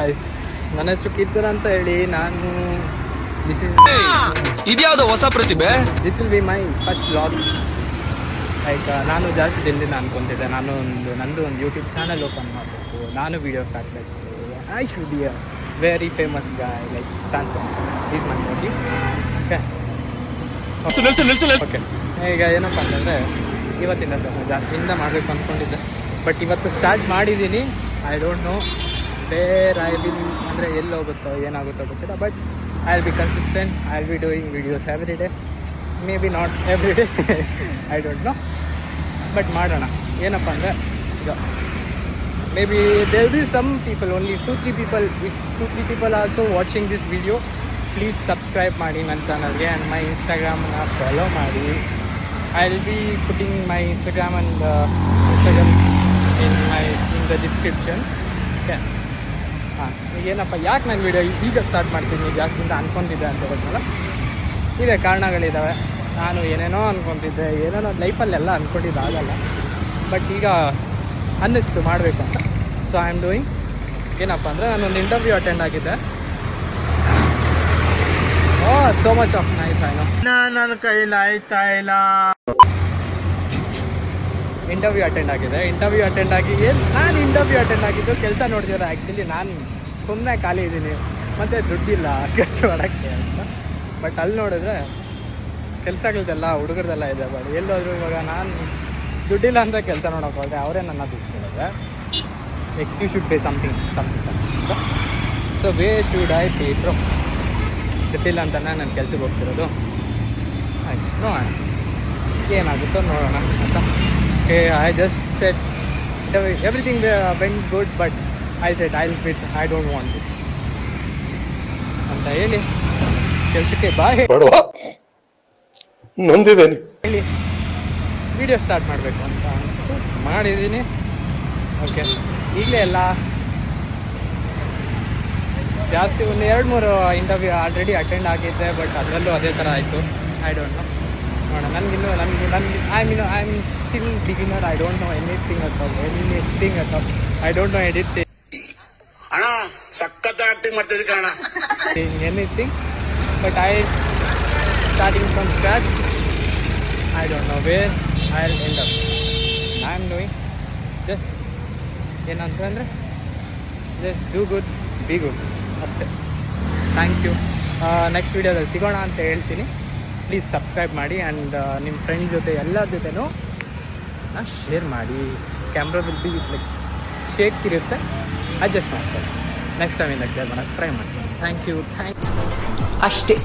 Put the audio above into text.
Guys, ನನ್ನ ಹೆಸರು ಕೀರ್ತನ ಅಂತ ಹೇಳಿ. ನಾನು ಇದ್ಯಾವುದೋ ಹೊಸ ಪ್ರತಿಭೆ. This will be my first vlog. Like ನಾನು ಜಾಸ್ತಿ ದಿನದಿಂದ ಅನ್ಕೊತಿದ್ದೆ, ನಂದು ಒಂದು ಯೂಟ್ಯೂಬ್ ಚಾನಲ್ ಓಪನ್ ಮಾಡಬೇಕು, ನಾನು ವೀಡಿಯೋಸ್ ಹಾಕಬೇಕು. I should be a very famous guy like Samsung is my motive. Okay, ಈಗ ಏನಪ್ಪ ಅಂತಂದರೆ ಇವತ್ತಿಂದ ಸರ್ ಜಾಸ್ತಿಯಿಂದ ಮಾಡಬೇಕು ಅಂದ್ಕೊಂಡಿದ್ದೆ, ಬಟ್ ಇವತ್ತು ಸ್ಟಾರ್ಟ್ ಮಾಡಿದ್ದೀನಿ. I don't know where I will, ಅಂದರೆ ಎಲ್ಲಿ ಹೋಗುತ್ತೋ ಏನಾಗುತ್ತೋ ಗೊತ್ತಿಲ್ಲ, but I will be consistent. I will be doing videos every day, maybe not every day, I don't know, but ಮಾಡೋಣ. ಏನಪ್ಪ ಅಂದರೆ ಈಗ maybe there be some people, only 2-3 people, if 2-3 people also watching this video, please subscribe ಮಾಡಿ ನನ್ನ ಚಾನಲ್ಗೆ and my ಇನ್ಸ್ಟಾಗ್ರಾಮ್ನ follow ಮಾಡಿ. I will be putting my Instagram and in the description. Okay, ಹಾಂ, ಏನಪ್ಪ ಯಾಕೆ ನಾನು ವೀಡಿಯೋ ಈಗ ಸ್ಟಾರ್ಟ್ ಮಾಡ್ತೀನಿ ಜಾಸ್ತಿಯಿಂದ ಅನ್ಕೊತಿದ್ದೆ ಅಂತ ಹೇಳಿದ್ನಲ್ಲ, ಇದೆ ಕಾರಣಗಳಿದ್ದಾವೆ. ನಾನು ಏನೇನೋ ಅಂದ್ಕೊತಿದ್ದೆ, ಏನೇನೋ ಲೈಫಲ್ಲೆಲ್ಲ ಅಂದ್ಕೊಂಡಿದ್ದಾಗಲ್ಲ, ಬಟ್ ಈಗ ಅನ್ನಿಸ್ತು ಮಾಡಬೇಕು ಅಂತ. So I am doing. ಏನಪ್ಪ ಅಂದರೆ ನಾನೊಂದು ಇಂಟರ್ವ್ಯೂ ಅಟೆಂಡ್ ಆಗಿದ್ದೆ. So much of nice. I know ನನ್ನ ಕೈಲಿ ಆಯ್ತಾ ಇಲ್ಲ. ಇಂಟರ್ವ್ಯೂ ಅಟೆಂಡ್ ಆಗಿ ನಾನು ಇಂಟರ್ವ್ಯೂ ಅಟೆಂಡ್ ಆಗಿದ್ದು ಕೆಲಸ ನೋಡಿದ್ರೆ ಆ್ಯಕ್ಚುಲಿ ನಾನು ಸುಮ್ಮನೆ ಖಾಲಿ ಇದ್ದೀನಿ, ಮತ್ತು ದುಡ್ಡಿಲ್ಲ ಖರ್ಚು ಮಾಡೋಕ್ಕೆ ಅಂತ. ಬಟ್ ಅಲ್ಲಿ ನೋಡಿದ್ರೆ ಕೆಲಸಗಳದೆಲ್ಲ ಹುಡುಗರದೆಲ್ಲ ಇದೆ. ಬಟ್ ಎಲ್ಲೋದ್ರು ಇವಾಗ ನಾನು ದುಡ್ಡಿಲ್ಲ ಅಂತ ಕೆಲಸ ನೋಡೋಕೆ ಹೋದರೆ ಅವರೇ ನನ್ನ ದುಡ್ಡು ಕೇಳಿದ್ರೆ, like you should pay something. So why should I pay bro? ದುಡ್ಡಿಲ್ಲ ಅಂತಲೇ ನಾನು ಕೆಲ್ಸಕ್ಕೆ ಹೋಗ್ತಿರೋದು. ಆಯ್ತು, ನೋಡೋಣ ಏನಾಗುತ್ತೋ ನೋಡೋಣ ಅಂತ. Okay, I just set everything went good, but I set I will quit, I don't want this ಅಂತ ಹೇಳಿ ಕೆಲಸಕ್ಕೆ ಬಾಯ್ ನೊಂದಿದ್ದೇನೆ ಹೇಳಿ ವಿಡಿಯೋ ಸ್ಟಾರ್ಟ್ ಮಾಡಬೇಕು ಅಂತ ಅನಿಸ್ತು, ಮಾಡಿದ್ದೀನಿ. ಓಕೆ, ಈಗಲೇ ಎಲ್ಲ ಜಾಸ್ತಿ ಒಂದು 2-3 ಇಂಟರ್ವ್ಯೂ ಆಲ್ರೆಡಿ ಅಟೆಂಡ್ ಆಗಿದ್ದೆ, ಬಟ್ ಅದರಲ್ಲೂ ಅದೇ ಥರ ಆಯಿತು. ಐ ಡೋಂಟ್ ನೋ, ನೋಡೋಣ. I am still beginner. I don't know anything at all. I don't know anything but I starting from scratch. I don't know where I'll end up. I am doing just ಏನಂತಂದರೆ just do good, be good ಅಷ್ಟೇ. Thank you. Next ವೀಡಿಯೋದಲ್ಲಿ ಸಿಗೋಣ ಅಂತ ಹೇಳ್ತೀನಿ. Please subscribe ಮಾಡಿ and ನಿಮ್ಮ friend ಜೊತೆ ಎಲ್ಲರ ಜೊತೆನೂ ಶೇರ್ ಮಾಡಿ. Camera will be like shake ಇರುತ್ತೆ, ಅಡ್ಜಸ್ಟ್ ಮಾಡ್ತಾರೆ. ನೆಕ್ಸ್ಟ್ ಟೈಮಿಂದ ಕ್ಲಿಯರ್ ಮಾಡೋಕ್ಕೆ ಟ್ರೈ ಮಾಡಿ. ಥ್ಯಾಂಕ್ ಯು ಅಷ್ಟೇ.